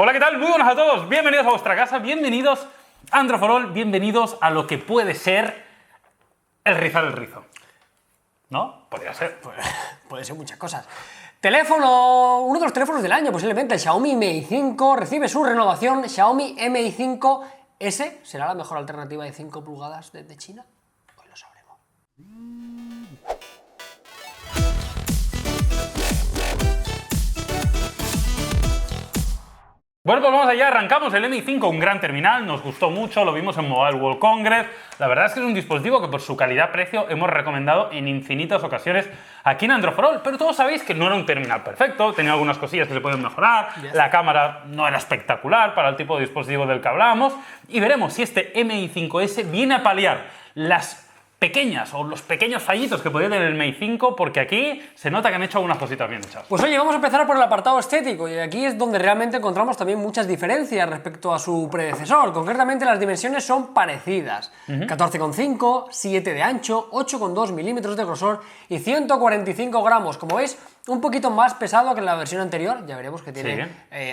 Hola, ¿qué tal? Muy buenas a todos. Bienvenidos a vuestra casa, bienvenidos a Android for All, bienvenidos a lo que puede ser el rizar el rizo. ¿No? Podría ser. Puede ser muchas cosas. Teléfono, uno de los teléfonos del año, posiblemente el Xiaomi Mi 5 recibe su renovación. Xiaomi Mi 5S, ¿será la mejor alternativa de 5 pulgadas desde China? Pues lo sabremos. Bueno, pues vamos allá, arrancamos el Mi 5, un gran terminal, nos gustó mucho, lo vimos en Mobile World Congress. La verdad es que es un dispositivo que por su calidad-precio hemos recomendado en infinitas ocasiones aquí en Android for All, pero todos sabéis que no era un terminal perfecto, tenía algunas cosillas que se pueden mejorar, la cámara no era espectacular para el tipo de dispositivo del que hablábamos, y veremos si este Mi 5S viene a paliar las pequeñas o los pequeños fallitos que podía tener el Mi 5, porque aquí se nota que han hecho algunas cositas bien hechas. Pues oye, vamos a empezar por el apartado estético, y aquí es donde realmente encontramos también muchas diferencias respecto a su predecesor. Concretamente las dimensiones son parecidas, 14,5, 7 de ancho, 8,2 milímetros de grosor y 145 gramos. Como veis, un poquito más pesado que en la versión anterior, ya veremos que tiene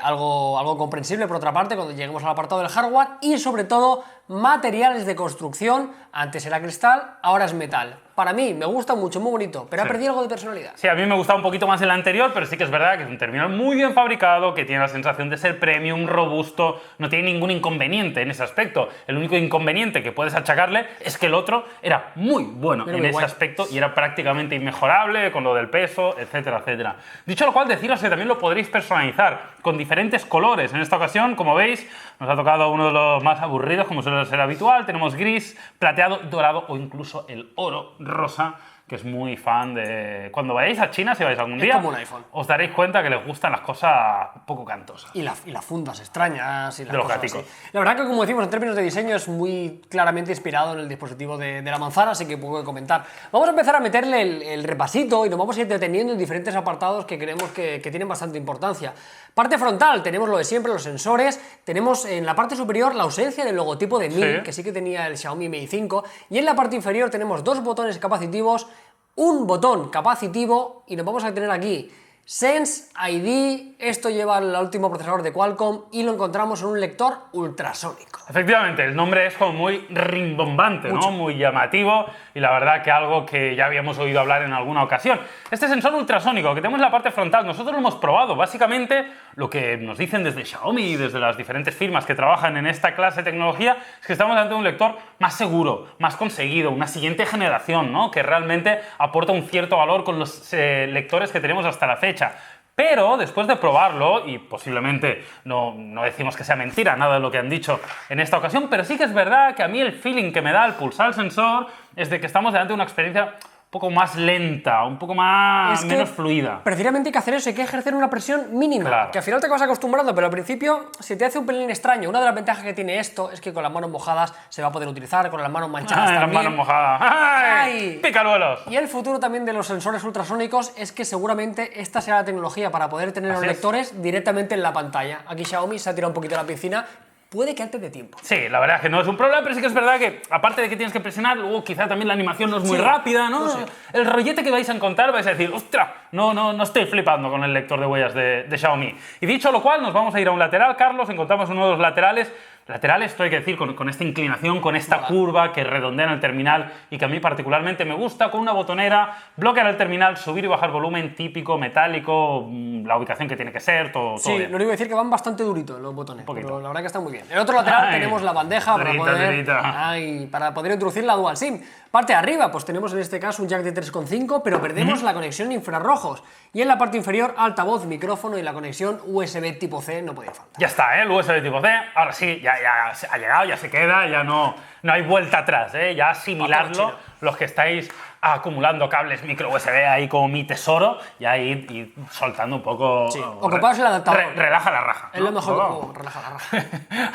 algo comprensible por otra parte cuando lleguemos al apartado del hardware, y sobre todo materiales de construcción. Antes era cristal, ahora es metal. Para mí me gusta mucho, muy bonito, pero ha perdido algo de personalidad. Sí, a mí me gustaba un poquito más el anterior, pero sí que es verdad que es un terminal muy bien fabricado, que tiene la sensación de ser premium, robusto, no tiene ningún inconveniente en ese aspecto. El único inconveniente que puedes achacarle es que el otro era muy bueno en ese aspecto y era prácticamente inmejorable con lo del peso, etcétera, etcétera. Dicho lo cual, deciros que también lo podréis personalizar con diferentes colores. En esta ocasión, como veis, nos ha tocado uno de los más aburridos, como suele ser habitual. Tenemos gris, plateado, dorado o incluso el oro rosa, que es muy fan de... Cuando vayáis a China, si vais algún día, como un iPhone. os daréis cuenta que les gustan las cosas un poco cantosas. Y las fundas extrañas y las de los cosas gaticos. Así. La verdad que, como decimos, en términos de diseño es muy claramente inspirado en el dispositivo de la manzana, así que poco que comentar. Vamos a empezar a meterle el repasito y nos vamos a ir deteniendo en diferentes apartados que creemos que tienen bastante importancia. Parte frontal, tenemos lo de siempre, los sensores. Tenemos en la parte superior la ausencia del logotipo de Mi, que sí que tenía el Xiaomi Mi 5. Y en la parte inferior tenemos dos botones capacitivos, un botón capacitivo, y nos vamos a tener aquí Sense ID. Esto lleva el último procesador de Qualcomm y lo encontramos en un lector ultrasónico. Efectivamente, el nombre es como muy rimbombante, ¿no? Muy llamativo, y la verdad que algo que ya habíamos oído hablar en alguna ocasión. Este sensor ultrasónico que tenemos en la parte frontal, nosotros lo hemos probado. Básicamente, lo que nos dicen desde Xiaomi y desde las diferentes firmas que trabajan en esta clase de tecnología es que estamos ante un lector más seguro, más conseguido, una siguiente generación, ¿no? Que realmente aporta un cierto valor con los lectores que tenemos hasta la fecha. Pero después de probarlo, y posiblemente no decimos que sea mentira nada de lo que han dicho en esta ocasión, pero sí que es verdad que a mí el feeling que me da al pulsar el sensor es de que estamos delante de una experiencia un poco más lenta, un poco más menos fluida. Precisamente hay que hacer eso, hay que ejercer una presión mínima, que al final te vas acostumbrando, pero al principio se te hace un pelín extraño. Una de las ventajas que tiene esto es que con las manos mojadas se va a poder utilizar, con las manos manchadas también. Las manos mojadas. ¡Ay! ¡Picaluelos! Y el futuro también de los sensores ultrasónicos es que seguramente esta será la tecnología para poder tener los lectores directamente en la pantalla. Aquí Xiaomi se ha tirado un poquito a la piscina. Puede que antes de tiempo. Sí, la verdad es que no es un problema, pero sí que es verdad que, aparte de que tienes que presionar, luego quizá también la animación no es muy rápida, ¿no? El rollete que vais a encontrar vais a decir, ¡ostras! No estoy flipando con el lector de huellas de Xiaomi. Y dicho lo cual, nos vamos a ir a un lateral, Carlos. Encontramos uno de los laterales, esto hay que decir, con esta inclinación, con esta curva que redondea en el terminal y que a mí particularmente me gusta, con una botonera, bloquear el terminal, subir y bajar volumen, típico, metálico, la ubicación que tiene que ser, todo Sí, bien. lo único que decir que van bastante duritos los botones, pero la verdad que está muy bien. En el otro lateral tenemos la bandeja para poder introducir la Dual SIM. Parte de arriba, pues tenemos en este caso un jack de 3,5, pero perdemos la conexión infrarrojos. Y en la parte inferior, altavoz, micrófono y la conexión USB tipo C no podía faltar. Ya está, el USB tipo C, ahora sí, ya ha llegado, ya se queda, ya no hay vuelta atrás, ya asimiladlo, los que estáis acumulando cables micro USB ahí como mi tesoro, y ahí ir soltando un poco. Sí, ocupaos el adaptador. Relaja la raja. Es lo mejor, relaja la raja.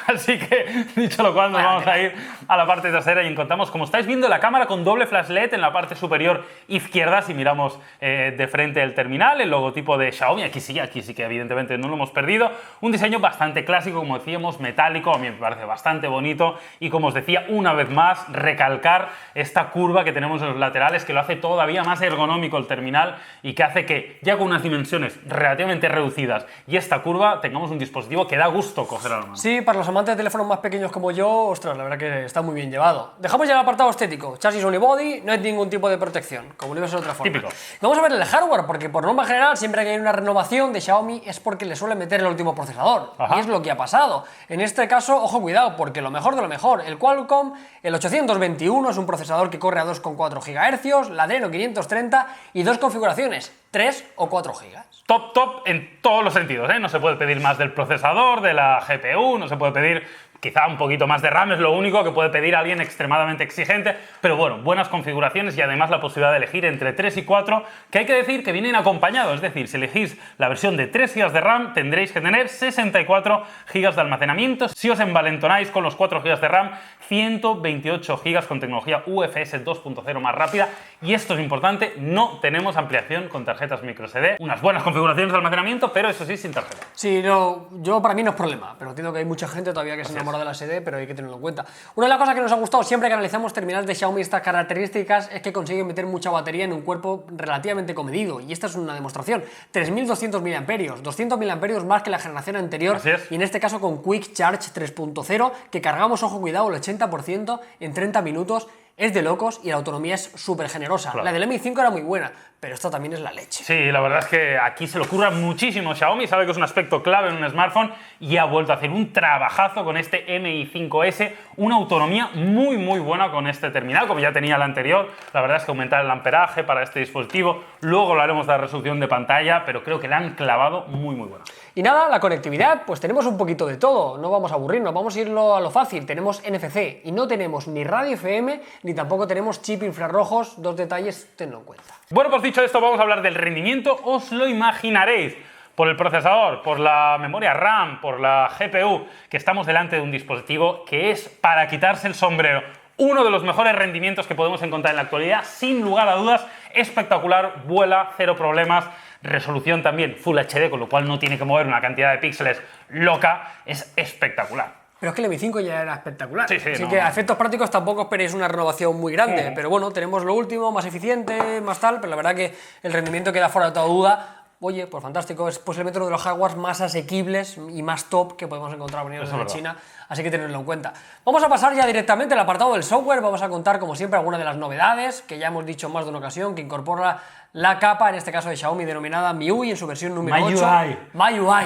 Así que, dicho lo cual, nos vamos a ir a la parte trasera y encontramos, como estáis viendo, la cámara con doble flash LED en la parte superior izquierda. Si miramos de frente el terminal, el logotipo de Xiaomi, aquí sí que evidentemente no lo hemos perdido. Un diseño bastante clásico, como decíamos, metálico, a mí me parece bastante bonito, y como os decía, una vez más, recalcar esta curva curva que tenemos en los laterales, que lo hace todavía más ergonómico el terminal y que hace que, ya con unas dimensiones relativamente reducidas y esta curva, tengamos un dispositivo que da gusto coger a la mano. Sí, para los amantes de teléfonos más pequeños como yo, ostras, la verdad que está muy bien llevado. Dejamos ya el apartado estético. Chasis unibody, no hay ningún tipo de protección, como lo ves de otra forma. Típico. Vamos a ver el hardware, porque por norma general, siempre que hay una renovación de Xiaomi es porque le suelen meter el último procesador. Ajá. Y es lo que ha pasado. En este caso, ojo, cuidado, porque lo mejor de lo mejor, el Qualcomm, el 821 es un procesador que corre a 2,4 GHz, la Adreno 530 y dos configuraciones, 3 o 4 GB. Top en todos los sentidos, ¿eh? No se puede pedir más del procesador, de la GPU, no se puede pedir quizá un poquito más de RAM, es lo único que puede pedir alguien extremadamente exigente, pero bueno, buenas configuraciones y además la posibilidad de elegir entre 3 y 4, que hay que decir que vienen acompañados, es decir, si elegís la versión de 3 GB de RAM, tendréis que tener 64 GB de almacenamiento. Si os envalentonáis con los 4 GB de RAM, 128 GB con tecnología UFS 2.0 más rápida, y esto es importante, no tenemos ampliación con tarjetas microSD, unas buenas configuraciones de almacenamiento, pero eso sí, sin tarjeta. Sí, no, yo para mí no es problema, pero entiendo que hay mucha gente todavía que se enamora de la SD, pero hay que tenerlo en cuenta. Una de las cosas que nos ha gustado siempre que analizamos terminales de Xiaomi estas características es que consiguen meter mucha batería en un cuerpo relativamente comedido, y esta es una demostración. 3200 mAh, 200 mAh más que la generación anterior, Así es. y en este caso con Quick Charge 3.0, que cargamos, ojo, cuidado, el 80% en 30 minutos. Es de locos y la autonomía es súper generosa. Claro. La del Mi 5 era muy buena, pero esta también es la leche. Sí, la verdad es que aquí se le ocurra muchísimo. Xiaomi sabe que es un aspecto clave en un smartphone y ha vuelto a hacer un trabajazo con este Mi 5S, una autonomía muy buena con este terminal, como ya tenía el anterior. La verdad es que aumentar el amperaje para este dispositivo, luego hablaremos de la resolución de pantalla, pero creo que le han clavado muy buena. Y nada, la conectividad, pues tenemos un poquito de todo, no vamos a aburrirnos, vamos a irlo a lo fácil. Tenemos NFC y no tenemos ni radio FM ni tampoco tenemos chip infrarrojos, dos detalles, tenlo en cuenta. Bueno, pues dicho esto, vamos a hablar del rendimiento, os lo imaginaréis. Por el procesador, por la memoria RAM, por la GPU, que estamos delante de un dispositivo que es para quitarse el sombrero. Uno de los mejores rendimientos que podemos encontrar en la actualidad, sin lugar a dudas, espectacular, vuela, cero problemas, resolución también Full HD, con lo cual no tiene que mover una cantidad de píxeles loca, es espectacular. Pero es que el Mi 5 ya era espectacular. Sí, Así no, que a efectos prácticos tampoco esperéis una renovación muy grande. Pero bueno, tenemos lo último, más eficiente, más tal, pero la verdad que el rendimiento queda fuera de toda duda. Oye, pues fantástico, es posiblemente uno de los hardwares más asequibles y más top que podemos encontrar venidos desde China, así que tenerlo en cuenta. Vamos a pasar ya directamente al apartado del software, vamos a contar como siempre algunas de las novedades, que ya hemos dicho en más de una ocasión, que incorpora la capa, en este caso de Xiaomi, denominada MIUI en su versión número 8. MIUI.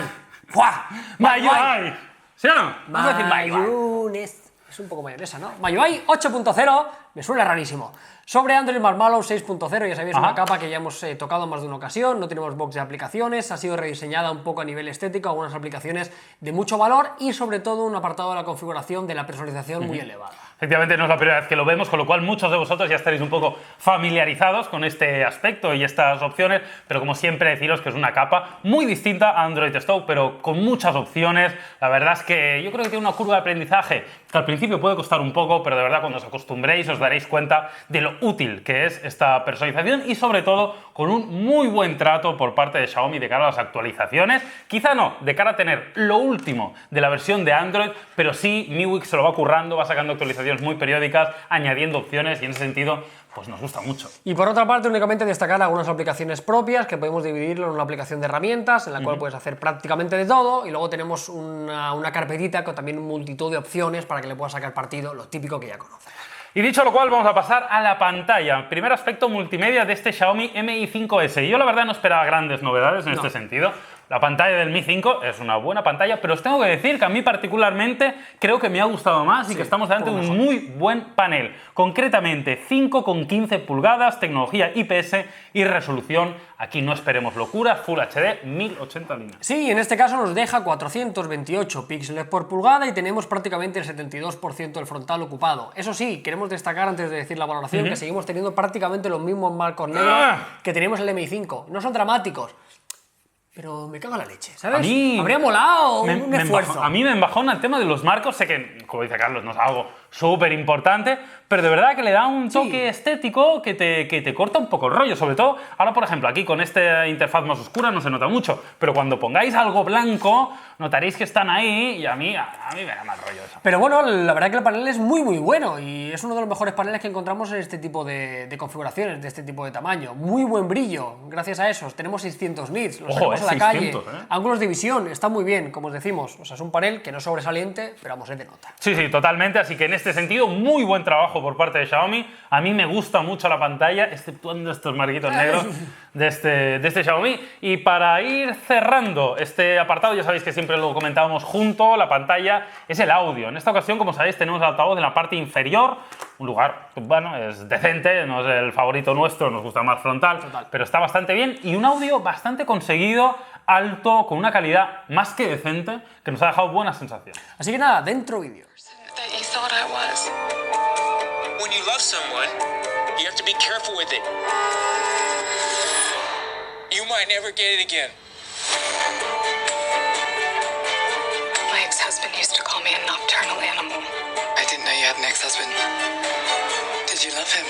¡Fua! MIUI. ¿Sí o no? Vamos a decir MIUI. Es un poco mayonesa, ¿no? MIUI 8.0, me suena rarísimo. Sobre Android Marshmallow 6.0, ya sabéis, una capa que ya hemos tocado en más de una ocasión, no tenemos box de aplicaciones, ha sido rediseñada un poco a nivel estético, algunas aplicaciones de mucho valor y sobre todo un apartado de la configuración de la personalización muy elevada. Efectivamente, no es la primera vez que lo vemos, con lo cual muchos de vosotros ya estaréis un poco familiarizados con este aspecto y estas opciones, pero como siempre deciros que es una capa muy distinta a Android Stock, pero con muchas opciones. La verdad es que yo creo que tiene una curva de aprendizaje que al principio puede costar un poco, pero de verdad cuando os acostumbréis os daréis cuenta de lo útil que es esta personalización y sobre todo con un muy buen trato por parte de Xiaomi de cara a las actualizaciones. Quizá no de cara a tener lo último de la versión de Android, pero sí MIUI se lo va currando, va sacando actualizaciones muy periódicas, añadiendo opciones y en ese sentido pues nos gusta mucho. Y por otra parte, únicamente destacar algunas aplicaciones propias que podemos dividirlo en una aplicación de herramientas en la cual puedes hacer prácticamente de todo y luego tenemos una carpetita con también multitud de opciones para que le puedas sacar partido, lo típico que ya conoces. Y dicho lo cual, vamos a pasar a la pantalla. Primer aspecto multimedia de este Xiaomi Mi 5S. Yo la verdad no esperaba grandes novedades en este sentido. La pantalla del Mi 5 es una buena pantalla, pero os tengo que decir que a mí particularmente creo que me ha gustado más y que estamos delante de un muy buen panel. Concretamente 5,15 pulgadas, tecnología IPS y resolución. Aquí no esperemos locuras, Full HD, 1080 líneas. Sí, en este caso nos deja 428 píxeles por pulgada y tenemos prácticamente el 72% del frontal ocupado. Eso sí, queremos destacar antes de decir la valoración que seguimos teniendo prácticamente los mismos marcos negros que teníamos en el Mi 5. No son dramáticos, pero me cago en la leche, ¿sabes? Habría molado un esfuerzo. A mí me embajona el tema de los marcos, sé que como dice Carlos, no es algo súper importante, pero de verdad que le da un toque estético que te corta un poco el rollo. Sobre todo, ahora por ejemplo, aquí con esta interfaz más oscura no se nota mucho, pero cuando pongáis algo blanco, notaréis que están ahí y a mí me da mal rollo eso. Pero bueno, la verdad que el panel es muy bueno y es uno de los mejores paneles que encontramos en este tipo de configuraciones, de este tipo de tamaño. Muy buen brillo, gracias a esos. Tenemos 600 nits, los sacamos a la 600, calle. Ángulos de visión, está muy bien, como os decimos. O sea, es un panel que no es sobresaliente, pero vamos, es de nota. Sí, totalmente. Así que en este sentido, muy buen trabajo por parte de Xiaomi. A mí me gusta mucho la pantalla, exceptuando estos marquitos negros de este Xiaomi. Y para ir cerrando este apartado, ya sabéis que siempre lo comentábamos junto, la pantalla es el audio. En esta ocasión, como sabéis, tenemos el altavoz en la parte inferior. Un lugar, bueno, es decente, no es el favorito nuestro, nos gusta más frontal, pero está bastante bien. Y un audio bastante conseguido, alto, con una calidad más que decente, que nos ha dejado buenas sensaciones. Así que nada, dentro vídeo. That you thought I was. When you love someone, you have to be careful with it. You might never get it again. My ex-husband used to call me a nocturnal animal. I didn't know you had an ex-husband. Did you love him?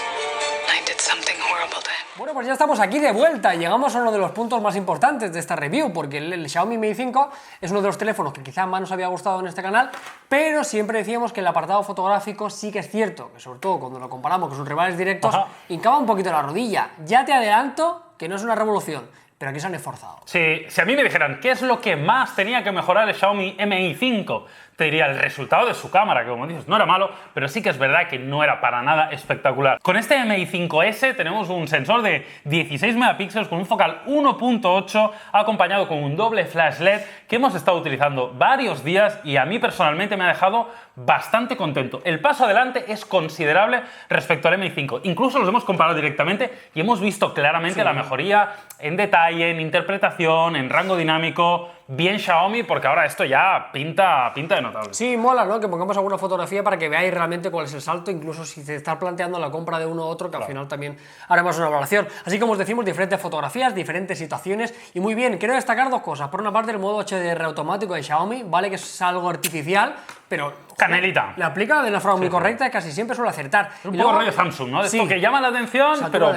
I did something horrible to him. Bueno, pues ya estamos aquí de vuelta y llegamos a uno de los puntos más importantes de esta review, porque el Xiaomi Mi 5 es uno de los teléfonos que quizá más nos había gustado en este canal, pero siempre decíamos que el apartado fotográfico sí que es cierto, que sobre todo cuando lo comparamos con sus rivales directos, hincaba un poquito la rodilla. Ya te adelanto que no es una revolución, pero aquí se han esforzado. Sí, si a mí me dijeran qué es lo que más tenía que mejorar el Xiaomi Mi 5, te diría el resultado de su cámara, que como dices no era malo, pero sí que es verdad que no era para nada espectacular. Con este Mi 5S tenemos un sensor de 16 megapíxeles con un focal 1.8 acompañado con un doble flash LED que hemos estado utilizando varios días y a mí personalmente me ha dejado bastante contento. El paso adelante es considerable respecto al Mi 5. Incluso los hemos comparado directamente y hemos visto claramente la mejoría en detalle, en interpretación, en rango dinámico. Bien Xiaomi, porque ahora esto ya pinta de notable. Sí, mola, ¿no? Que pongamos alguna fotografía para que veáis realmente cuál es el salto, incluso si se está planteando la compra de uno u otro, que al final también haremos una valoración. Así como os decimos, diferentes fotografías, diferentes situaciones, y muy bien, quiero destacar dos cosas. Por una parte, el modo HDR automático de Xiaomi, vale que es algo artificial, pero canelita. Le aplica de una forma muy correcta y casi siempre suele acertar. Es un poco rollo Samsung, ¿no? De esto que llama la atención, pero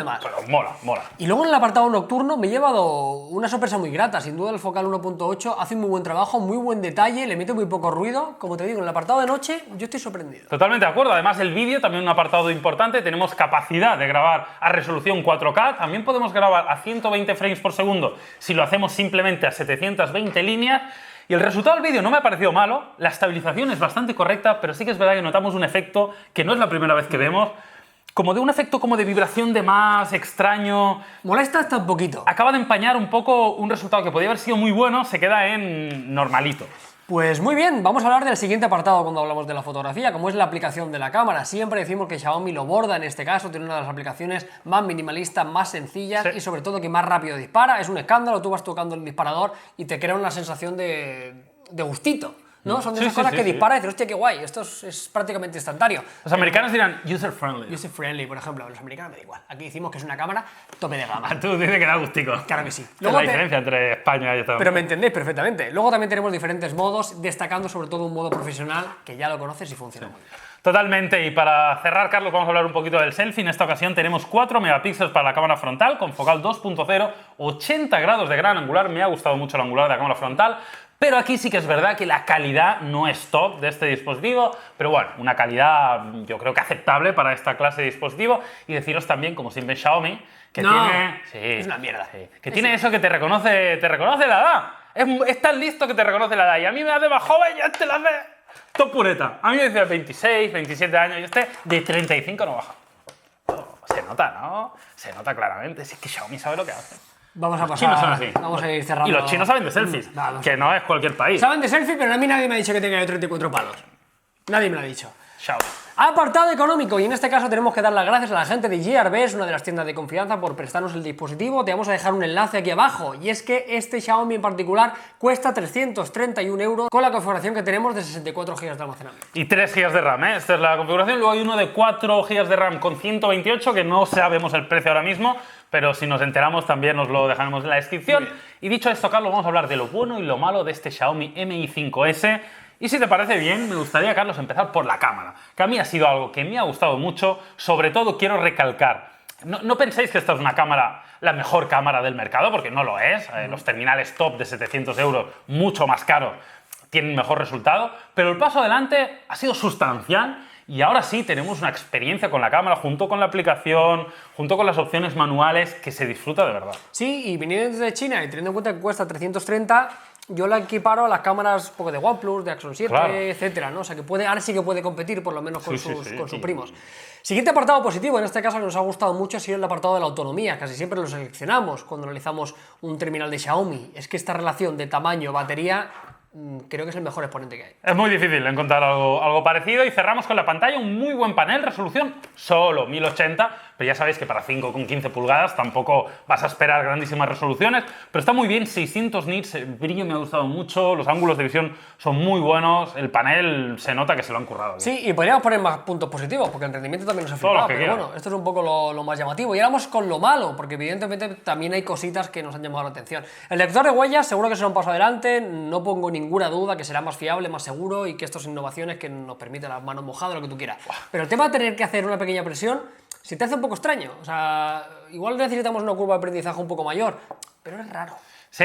mola. Y luego en el apartado nocturno me he llevado una sorpresa muy grata. Sin duda el focal 1.8 hace un muy buen trabajo, muy buen detalle, le mete muy poco ruido. Como te digo, en el apartado de noche yo estoy sorprendido. Totalmente de acuerdo. Además el vídeo también un apartado importante. Tenemos capacidad de grabar a resolución 4K. También podemos grabar a 120 frames por segundo si lo hacemos simplemente a 720 líneas. Y el resultado del vídeo no me ha parecido malo, la estabilización es bastante correcta, pero sí que es verdad que notamos un efecto que no es la primera vez que vemos, como de un efecto como de vibración de más, extraño. Molesta hasta un poquito. Acaba de empañar un poco un resultado que podía haber sido muy bueno, se queda en normalito. Pues muy bien, vamos a hablar del siguiente apartado cuando hablamos de la fotografía, como es la aplicación de la cámara. Siempre decimos que Xiaomi lo borda en este caso, tiene una de las aplicaciones más minimalistas, más sencillas y sobre todo que más rápido dispara. Es un escándalo, tú vas tocando el disparador y te crea una sensación de gustito, ¿no? Son de esas cosas que dispara y dices, hostia, qué guay, esto es prácticamente instantáneo. Los americanos dirán user-friendly. User-friendly, por ejemplo, los americanos me da igual. Aquí decimos que es una cámara tope de gama. Tú dices que da gustico. Claro que sí. Es la diferencia entre España y Estados Unidos. Pero me entendéis perfectamente. Luego también tenemos diferentes modos, destacando sobre todo un modo profesional, que ya lo conoces y funciona muy bien. Totalmente, y para cerrar, Carlos, vamos a hablar un poquito del selfie. En esta ocasión tenemos 4 megapíxeles para la cámara frontal, con focal 2.0, 80 grados de gran angular. Me ha gustado mucho el angular de la cámara frontal. Pero aquí sí que es verdad que la calidad no es top de este dispositivo, pero bueno, una calidad yo creo que aceptable para esta clase de dispositivo. Y deciros también, como siempre Xiaomi, que tiene... Sí, es una mierda. Que tiene eso que te reconoce la edad. Es tan listo que te reconoce la edad. Y a mí me hace más joven y te la hace top pureta. A mí me dice 26, 27 años y este de 35 no baja. Se nota, ¿no? Se nota claramente. Es que Xiaomi sabe lo que hace. Vamos a Los chinos son así. Vamos a ir cerrando. Y los chinos saben de selfies, que no es cualquier país. Saben de selfie, pero a mí nadie me ha dicho que tenga yo 34 palos. Nadie me lo ha dicho. Xiaomi. Apartado económico, y en este caso tenemos que dar las gracias a la gente de GRBs, una de las tiendas de confianza, por prestarnos el dispositivo. Te vamos a dejar un enlace aquí abajo, y es que este Xiaomi en particular cuesta 331 euros con la configuración que tenemos de 64 GB de almacenamiento. Y 3 GB de RAM, ¿eh? Esta es la configuración. Luego hay uno de 4 GB de RAM con 128, que no sabemos el precio ahora mismo, pero si nos enteramos también os lo dejaremos en la descripción. Y dicho esto, Carlos, vamos a hablar de lo bueno y lo malo de este Xiaomi Mi 5S. Y si te parece bien, me gustaría, Carlos, empezar por la cámara, que a mí ha sido algo que me ha gustado mucho. Sobre todo quiero recalcar, no penséis que esta es una cámara, la mejor cámara del mercado, porque no lo es. Los terminales top de 700 euros, mucho más caros, tienen mejor resultado, pero el paso adelante ha sido sustancial. Y ahora sí tenemos una experiencia con la cámara, junto con la aplicación, junto con las opciones manuales, que se disfruta de verdad. Sí, y viniendo desde China y teniendo en cuenta que cuesta 330, yo la equiparo a las cámaras poco de OnePlus, de Axon 7, Claro. etcétera, ¿no? O sea que ahora sí que puede competir, por lo menos con Sí, sus sí. primos. Siguiente apartado positivo, en este caso que nos ha gustado mucho, ha sido el apartado de la autonomía. Casi siempre lo seleccionamos cuando analizamos un terminal de Xiaomi. Es que esta relación de tamaño-batería creo que es el mejor exponente que hay. Es muy difícil encontrar algo parecido, y cerramos con la pantalla, un muy buen panel, resolución solo 1080, pero ya sabéis que para 5,15 pulgadas tampoco vas a esperar grandísimas resoluciones, pero está muy bien, 600 nits, el brillo me ha gustado mucho, los ángulos de visión son muy buenos, el panel se nota que se lo han currado. Sí, y podríamos poner más puntos positivos, porque el rendimiento también nos ha Todos los flipado, que pero quieras. bueno, esto es un poco lo más llamativo. Y ahora vamos con lo malo, porque evidentemente también hay cositas que nos han llamado la atención. El lector de huellas seguro que será un paso adelante, no pongo ninguna duda que será más fiable, más seguro, y que estas innovaciones que nos permiten las manos mojadas, lo que tú quieras. Pero el tema de tener que hacer una pequeña presión, se te hace un poco extraño. O sea, igual necesitamos una curva de aprendizaje un poco mayor, pero es raro. Sí,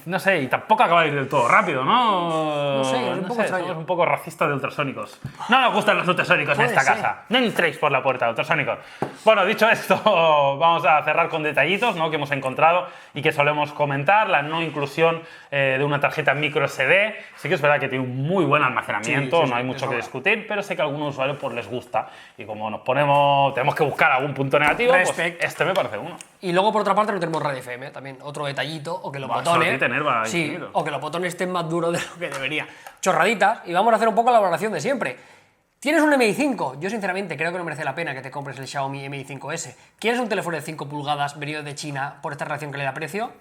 no sé, y tampoco acaba de ir del todo rápido, ¿no? No sé, es un poco extraño. Somos un poco racistas de ultrasónicos. No nos gustan los ultrasónicos en Puede esta ser. casa. No entréis por la puerta, ultrasónicos. Bueno, dicho esto, vamos a cerrar con detallitos, ¿no?, que hemos encontrado y que solemos comentar. La no inclusión de una tarjeta micro SD. Sí que es verdad que tiene un muy buen almacenamiento, Sí, no hay es mucho que verdad. discutir, pero sé que a algunos usuarios pues les gusta. Y como tenemos que buscar algún punto negativo, pues Respect. este me parece uno. Y luego, por otra parte, no tenemos radio FM, también otro detallito, o que los Buah, botones... solo aquí tener va sí, infinito. o que los botones estén más duros de lo que debería. Chorraditas, y vamos a hacer un poco la valoración de siempre. ¿Tienes un MI 5? Yo sinceramente creo que no merece la pena que te compres el Xiaomi Mi 5S. ¿Quieres un teléfono de 5 pulgadas venido de China por esta relación calidad-precio?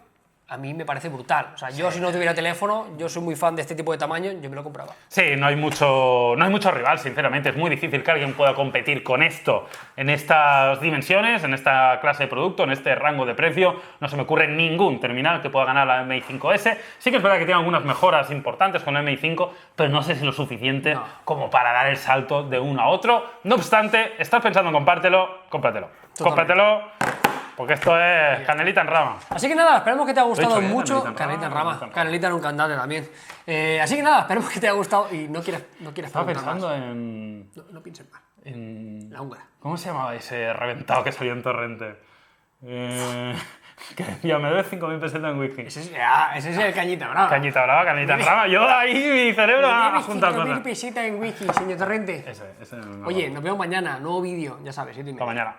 A mí me parece brutal. O sea, yo si no tuviera teléfono, yo soy muy fan de este tipo de tamaño, yo me lo compraba. Sí, no hay mucho rival, sinceramente. Es muy difícil que alguien pueda competir con esto en estas dimensiones, en esta clase de producto, en este rango de precio. No se me ocurre ningún terminal que pueda ganar la Mi 5S. Sí que es verdad que tiene algunas mejoras importantes con la Mi 5, pero no sé si lo suficiente No. como para dar el salto de uno a otro. No obstante, estás pensando en cómpratelo. Totalmente. Cómpratelo, porque esto es canelita en rama. Así que nada, esperemos que te haya gustado Lo he dicho bien, mucho. canelita en Canelita en rama, rama, canelita en un candade también. Así que nada, esperemos que te haya gustado y no quieres Estaba preguntar pensando más. en... No pienses más. en... La húngara. ¿Cómo se llamaba ese reventado que salió en Torrente? Que decía, me debes 5.000 pesetas en whisky. Ese es el cañita brava. Cañita brava, cañita en rama. Yo ahí mi cerebro ha Debes juntado 5.000 cosas. pesitas en whisky, señor Torrente. Ese me Oye, nos vemos mañana, nuevo vídeo, ya sabes, 7:30. Hasta mañana.